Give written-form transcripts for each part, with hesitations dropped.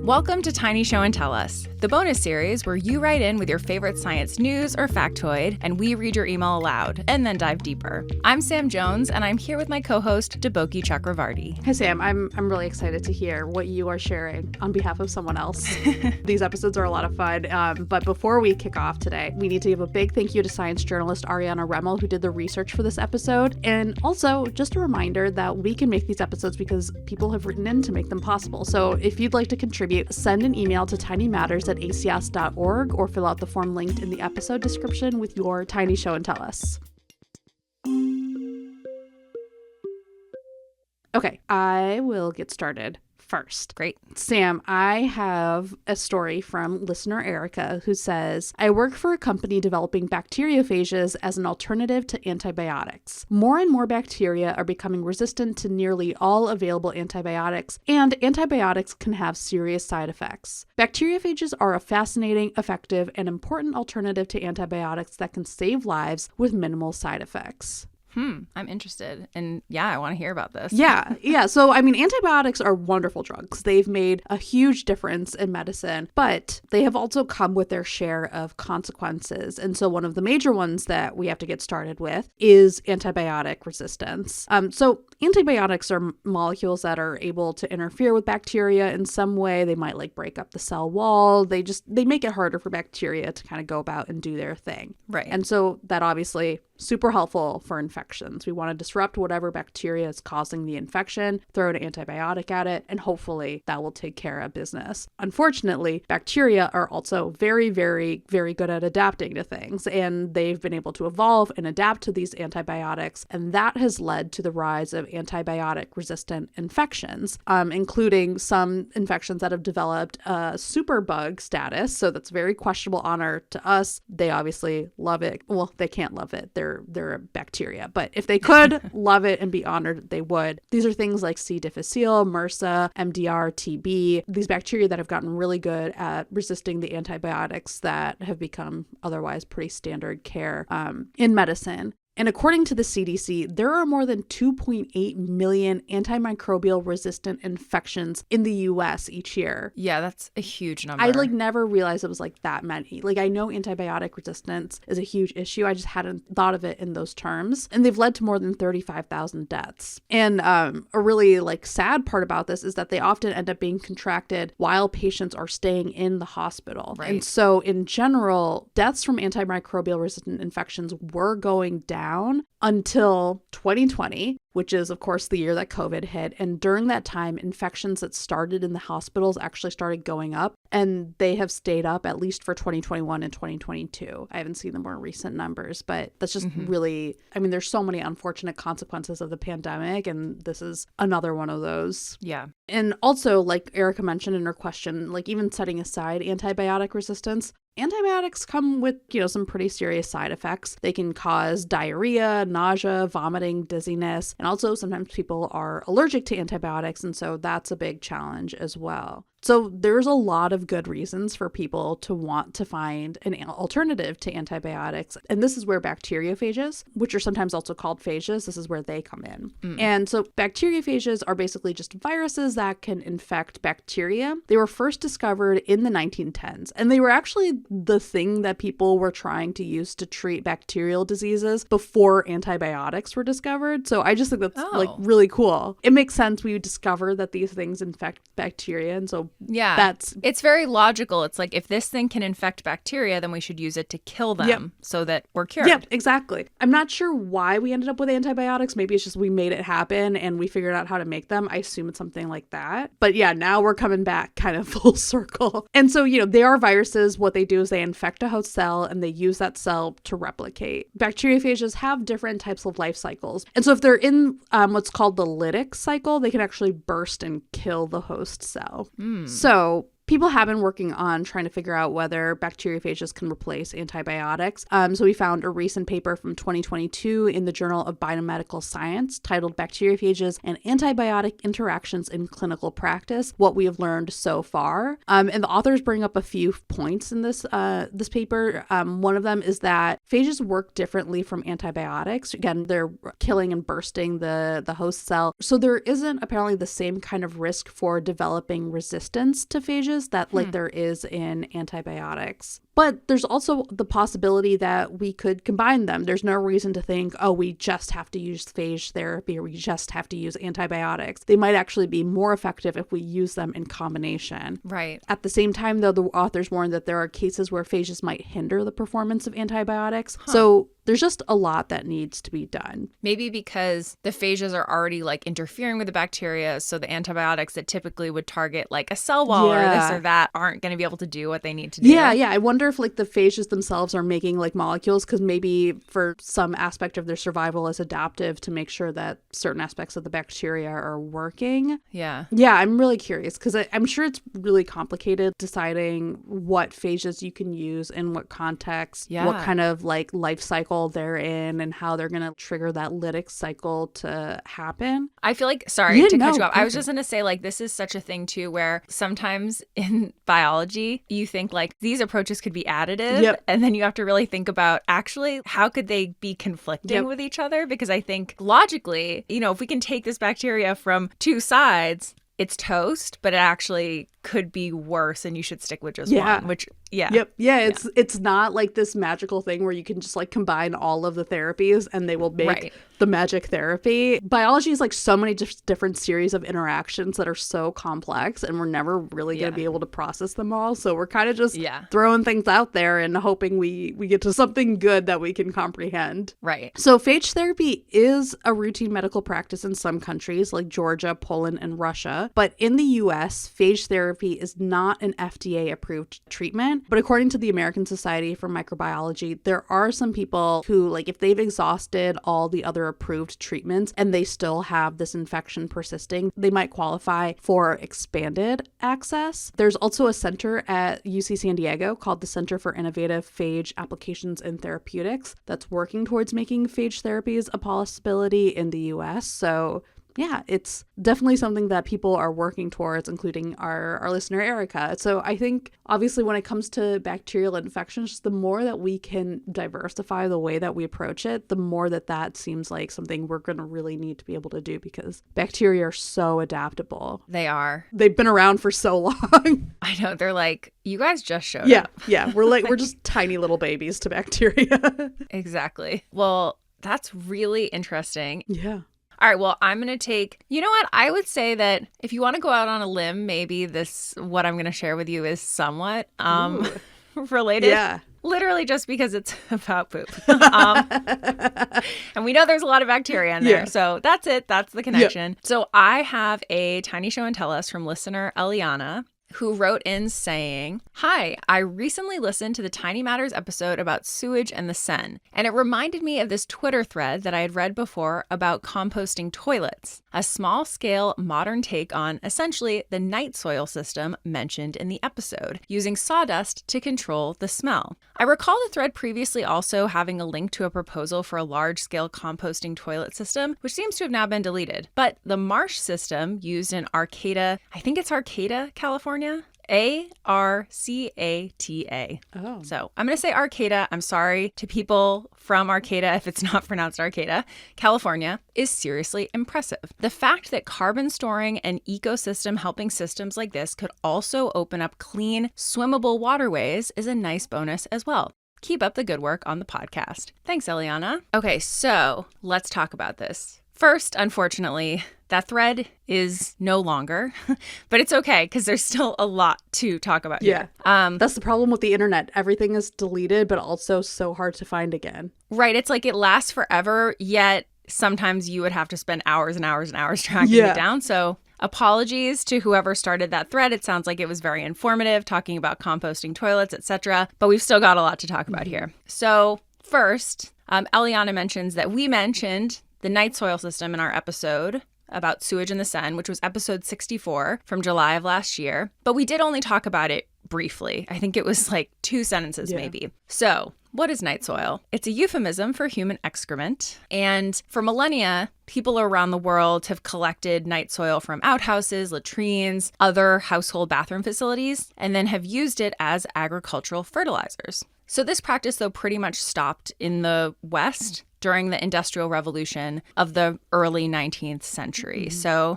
Welcome to Tiny Show and Tell Us, the bonus series where you write in with your favorite science news or factoid, and we read your email aloud and then dive deeper. I'm Sam Jones, and I'm here with my co-host, Deboki Chakravarti. Hi, Sam. I'm really excited to hear what you are sharing on behalf of someone else. These episodes are a lot of fun, but before we kick off today, we need to give a big thank you to science journalist Ariana Remmel, who did the research for this episode, and also just a reminder that we can make these episodes because people have written in to make them possible. So if you'd like to contribute, send an email to tinymatters@acs.org or fill out the form linked in the episode description with your tiny show and tell us. Okay, I will get started first. Great. Sam, I have a story from listener Erica who says, I work for a company developing bacteriophages as an alternative to antibiotics. More and more bacteria are becoming resistant to nearly all available antibiotics, and antibiotics can have serious side effects. Bacteriophages are a fascinating, effective, and important alternative to antibiotics that can save lives with minimal side effects. I'm interested. And yeah, I want to hear about this. Yeah. So, I mean, antibiotics are wonderful drugs. They've made a huge difference in medicine, but they have also come with their share of consequences. And so one of the major ones that we have to get started with is antibiotic resistance. So antibiotics are molecules that are able to interfere with bacteria in some way. They might like break up the cell wall. They make it harder for bacteria to kind of go about and do their thing. Right. And so that obviously super helpful for infections. We want to disrupt whatever bacteria is causing the infection, throw an antibiotic at it, and hopefully that will take care of business. Unfortunately, bacteria are also very, very, very good at adapting to things, and they've been able to evolve and adapt to these antibiotics, and that has led to the rise of antibiotic-resistant infections, including some infections that have developed a superbug status, so that's very questionable honor to us. They obviously love it. Well, they can't love it. They're a bacteria, but if they could love it and be honored, they would. These are things like C. difficile, MRSA, MDR, TB, these bacteria that have gotten really good at resisting the antibiotics that have become otherwise pretty standard care in medicine. And according to the CDC, there are more than 2.8 million antimicrobial resistant infections in the US each year. Yeah, that's a huge number. I never realized it was that many. I know antibiotic resistance is a huge issue. I just hadn't thought of it in those terms. And they've led to more than 35,000 deaths. And a really sad part about this is that they often end up being contracted while patients are staying in the hospital. Right. And so in general, deaths from antimicrobial resistant infections were going down until 2020, which is, of course, the year that COVID hit. And during that time, infections that started in the hospitals actually started going up, and they have stayed up at least for 2021 and 2022. I haven't seen the more recent numbers, but that's just really, there's so many unfortunate consequences of the pandemic, and this is another one of those. Yeah. And also, like Erica mentioned in her question, even setting aside antibiotic resistance, antibiotics come with, some pretty serious side effects. They can cause diarrhea, nausea, vomiting, dizziness, and also sometimes people are allergic to antibiotics, and so that's a big challenge as well. So there's a lot of good reasons for people to want to find an alternative to antibiotics. And this is where bacteriophages, which are sometimes also called phages, this is where they come in. And so bacteriophages are basically just viruses that can infect bacteria. They were first discovered in the 1910s, and they were actually the thing that people were trying to use to treat bacterial diseases before antibiotics were discovered. So I just think that's really cool. It makes sense. We would discover that these things infect bacteria, and so it's very logical. It's if this thing can infect bacteria, then we should use it to kill them so that we're cured. Yep, exactly. I'm not sure why we ended up with antibiotics. Maybe it's just we made it happen and we figured out how to make them. I assume it's something like that. But yeah, now we're coming back kind of full circle. And so, they are viruses. What they do is they infect a host cell and they use that cell to replicate. Bacteriophages have different types of life cycles. And so if they're in what's called the lytic cycle, they can actually burst and kill the host cell. So people have been working on trying to figure out whether bacteriophages can replace antibiotics. So we found a recent paper from 2022 in the Journal of Biomedical Science titled Bacteriophages and Antibiotic Interactions in Clinical Practice, What We Have Learned So Far. And the authors bring up a few points in this paper. One of them is that phages work differently from antibiotics. Again, they're killing and bursting the host cell. So there isn't apparently the same kind of risk for developing resistance to phages phages that like there is in antibiotics. But there's also the possibility that we could combine them. There's no reason to think, oh, we just have to use phage therapy or we just have to use antibiotics. They might actually be more effective if we use them in combination. Right. At the same time, though, the authors warn that there are cases where phages might hinder the performance of antibiotics. So there's just a lot that needs to be done. Maybe because the phages are already like interfering with the bacteria, so the antibiotics that typically would target like a cell wall or this or that aren't going to be able to do what they need to do. Yeah. I wonder if like the phages themselves are making like molecules because maybe for some aspect of their survival is adaptive to make sure that certain aspects of the bacteria are working. Yeah, I'm really curious because I'm sure it's really complicated deciding what phages you can use in what context, what kind of like life cycle they're in and how they're going to trigger that lytic cycle to happen. I feel like, sorry to cut you off. I was just going to say like this is such a thing too where sometimes in biology you think like these approaches could be additive and then you have to really think about actually how could they be conflicting with each other, because I think logically, you know, if we can take this bacteria from two sides, it's toast, but it actually could be worse and you should stick with just one, which it's not like this magical thing where you can just like combine all of the therapies and they will make the magic therapy. Biology is like so many different series of interactions that are so complex and we're never really going to be able to process them all, so we're kind of just throwing things out there and hoping we get to something good that we can comprehend. So phage therapy is a routine medical practice in some countries like Georgia, Poland, and Russia, but in the US, phage therapy is not an FDA-approved treatment. But according to the American Society for Microbiology, there are some people who, like, if they've exhausted all the other approved treatments and they still have this infection persisting, they might qualify for expanded access. There's also a center at UC San Diego called the Center for Innovative Phage Applications and Therapeutics that's working towards making phage therapies a possibility in the US. So yeah, it's definitely something that people are working towards, including our listener, Erica. So I think, obviously, when it comes to bacterial infections, the more that we can diversify the way that we approach it, the more that seems like something we're going to really need to be able to do because bacteria are so adaptable. They are. They've been around for so long. I know. They're like, you guys just showed up. Yeah. We're just tiny little babies to bacteria. Exactly. Well, that's really interesting. Yeah. All right, well, I'm going to take, you know what? I would say that if you want to go out on a limb, maybe what I'm going to share with you is somewhat related. Yeah. Literally just because it's about poop. And we know there's a lot of bacteria in there. So that's it. That's the connection. So I have a tiny show and tell us from listener Eliana, who wrote in saying, "Hi, I recently listened to the Tiny Matters episode about sewage and the Seine, and it reminded me of this Twitter thread that I had read before about composting toilets, a small-scale modern take on essentially the night soil system mentioned in the episode, using sawdust to control the smell. I recall the thread previously also having a link to a proposal for a large-scale composting toilet system, which seems to have now been deleted. But the marsh system used in Arcata, I think it's Arcata, California, Arcata. Oh. So I'm going to say Arcata. I'm sorry to people from Arcata if it's not pronounced Arcata. California is seriously impressive. The fact that carbon storing and ecosystem helping systems like this could also open up clean, swimmable waterways is a nice bonus as well. Keep up the good work on the podcast. Thanks, Eliana. Okay, so let's talk about this. First, unfortunately, that thread is no longer, but it's okay because there's still a lot to talk about here. That's the problem with the internet. Everything is deleted, but also so hard to find again. Right. It's like it lasts forever, yet sometimes you would have to spend hours and hours and hours tracking it down. So apologies to whoever started that thread. It sounds like it was very informative, talking about composting toilets, etc. But we've still got a lot to talk about here. So first, Eliana mentions that we mentioned the night soil system in our episode about sewage in the Seine, which was episode 64 from July of last year. But we did only talk about it briefly. I think it was like 2 sentences maybe. So what is night soil? It's a euphemism for human excrement. And for millennia, people around the world have collected night soil from outhouses, latrines, other household bathroom facilities, and then have used it as agricultural fertilizers. So this practice, though, pretty much stopped in the West during the Industrial Revolution of the early 19th century. So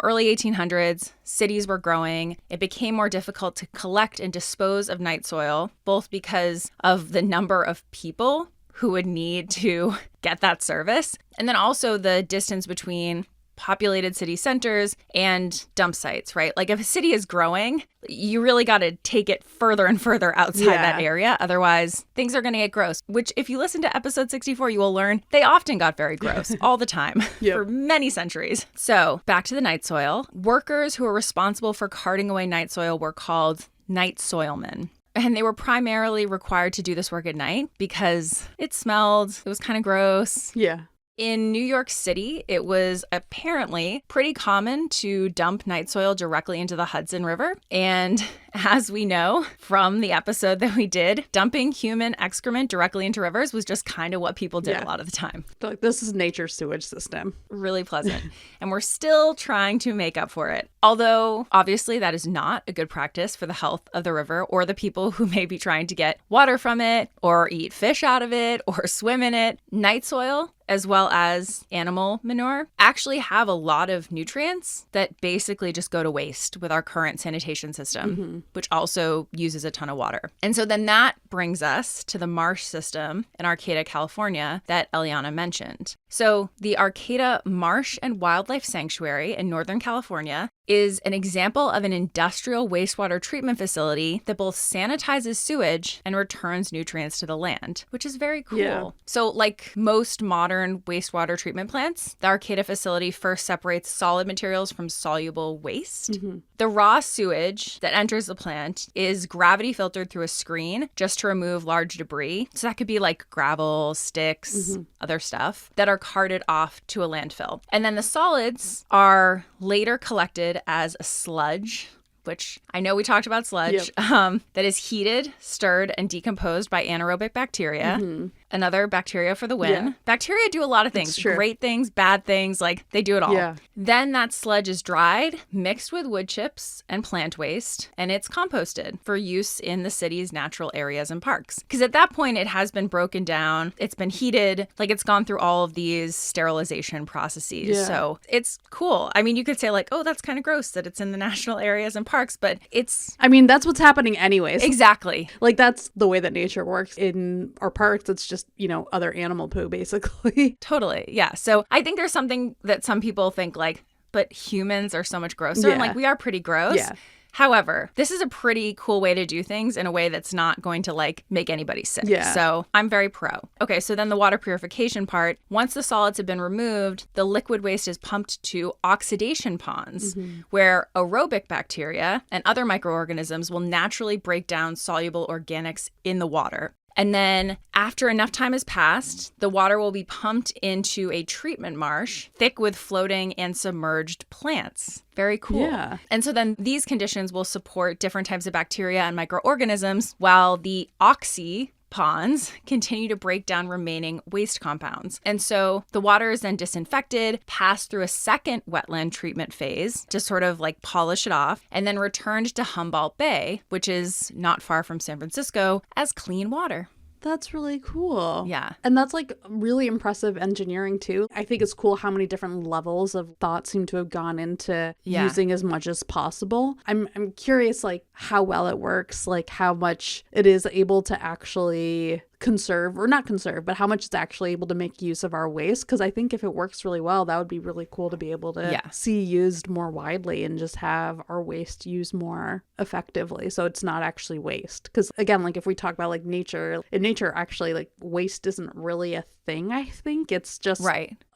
early 1800s, cities were growing. It became more difficult to collect and dispose of night soil, both because of the number of people who would need to get that service, and then also the distance between populated city centers and dump sites, right? Like if a city is growing, you really got to take it further and further outside that area. Otherwise, things are going to get gross, which if you listen to episode 64, you will learn they often got very gross all the time for many centuries. So back to the night soil. Workers who were responsible for carting away night soil were called night soilmen. And they were primarily required to do this work at night because it smelled, it was kind of gross. Yeah. In New York City, it was apparently pretty common to dump night soil directly into the Hudson River. And as we know from the episode that we did, dumping human excrement directly into rivers was just kind of what people did a lot of the time. Like, this is nature's sewage system. Really pleasant. And we're still trying to make up for it. Although, obviously, that is not a good practice for the health of the river or the people who may be trying to get water from it or eat fish out of it or swim in it. Night soil, as well as animal manure, actually have a lot of nutrients that basically just go to waste with our current sanitation system, which also uses a ton of water. And so then that brings us to the marsh system in Arcata, California that Eliana mentioned. So the Arcata Marsh and Wildlife Sanctuary in Northern California is an example of an industrial wastewater treatment facility that both sanitizes sewage and returns nutrients to the land, which is very cool. Yeah. So like most modern wastewater treatment plants, the Arcata facility first separates solid materials from soluble waste. The raw sewage that enters the plant is gravity filtered through a screen just to remove large debris. So that could be like gravel, sticks, other stuff that are carted off to a landfill. And then the solids are later collected as a sludge, which I know we talked about sludge, that is heated, stirred, and decomposed by anaerobic bacteria. Another bacteria for the win. Yeah. Bacteria do a lot of things. Great things, bad things, like they do it all. Yeah. Then that sludge is dried, mixed with wood chips and plant waste, and it's composted for use in the city's natural areas and parks. Because at that point, it has been broken down, it's been heated, like it's gone through all of these sterilization processes. Yeah. So it's cool. I mean, you could say like, oh, that's kind of gross that it's in the national areas and parks, but it's... I mean, that's what's happening anyways. Exactly. Like that's the way that nature works. In our parks, it's just, other animal poo, basically. Totally. Yeah. So I think there's something that some people think like, but humans are so much grosser. And like, we are pretty gross. Yeah. However, this is a pretty cool way to do things in a way that's not going to like make anybody sick. Yeah. So I'm very pro. Okay, so then the water purification part, once the solids have been removed, the liquid waste is pumped to oxidation ponds where aerobic bacteria and other microorganisms will naturally break down soluble organics in the water. And then after enough time has passed, the water will be pumped into a treatment marsh, thick with floating and submerged plants. Very cool. Yeah. And so then these conditions will support different types of bacteria and microorganisms, while the oxy ponds continue to break down remaining waste compounds. And so the water is then disinfected, passed through a second wetland treatment phase to sort of like polish it off, and then returned to Humboldt Bay, which is not far from San Francisco, as clean water. That's really cool. Yeah. And that's like really impressive engineering too. I think it's cool how many different levels of thought seem to have gone into using as much as possible. I'm curious like how well it works, like how much it is able to actually conserve, or not conserve, but how much it's actually able to make use of our waste. Because I think if it works really well, that would be really cool to be able to see used more widely and just have our waste used more effectively. So it's not actually waste. Because again, like if we talk about like nature, in nature, actually like waste isn't really a thing, I think. It's just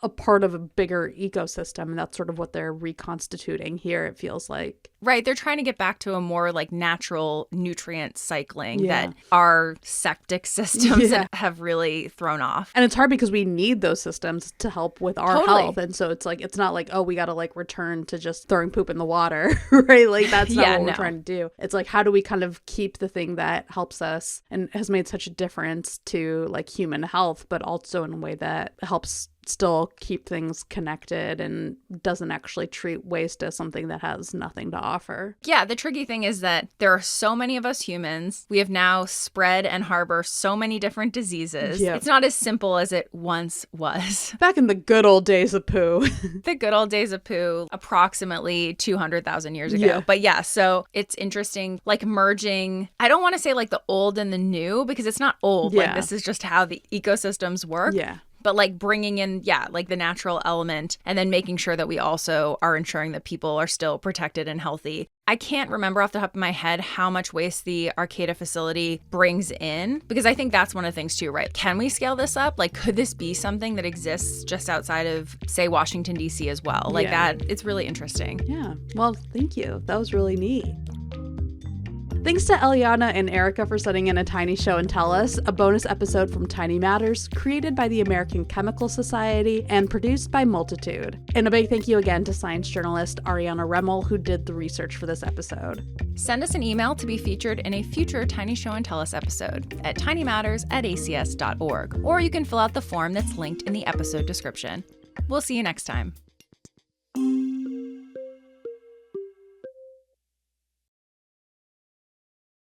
a part of a bigger ecosystem. And that's sort of what they're reconstituting here, it feels like. Right. They're trying to get back to a more like natural nutrient cycling that our septic systems have really thrown off. And it's hard because we need those systems to help with our health. And so it's like, it's not like, oh, we got to like return to just throwing poop in the water, right? Like that's not what we're trying to do. It's like, how do we kind of keep the thing that helps us and has made such a difference to like human health, but also in a way that helps still keep things connected and doesn't actually treat waste as something that has nothing to offer. Yeah, the tricky thing is that there are so many of us humans. We have now spread and harbor so many different diseases. Yep. It's not as simple as it once was. Back in the good old days of poo. The good old days of poo, approximately 200,000 years ago. Yeah. But yeah, so it's interesting, like merging, I don't want to say like the old and the new, because it's not old. Yeah. Like this is just how the ecosystems work. Yeah. But like bringing in, like the natural element and then making sure that we also are ensuring that people are still protected and healthy. I can't remember off the top of my head how much waste the Arcata facility brings in, because I think that's one of the things too, right? Can we scale this up? Like, could this be something that exists just outside of, say, Washington, D.C. as well? Like that, it's really interesting. Yeah. Well, thank you. That was really neat. Thanks to Eliana and Erica for sending in a tiny show and tell us, a bonus episode from Tiny Matters, created by the American Chemical Society and produced by Multitude. And a big thank you again to science journalist Ariana Remmel, who did the research for this episode. Send us an email to be featured in a future Tiny Show and Tell Us episode at tinymatters@acs.org, or you can fill out the form that's linked in the episode description. We'll see you next time.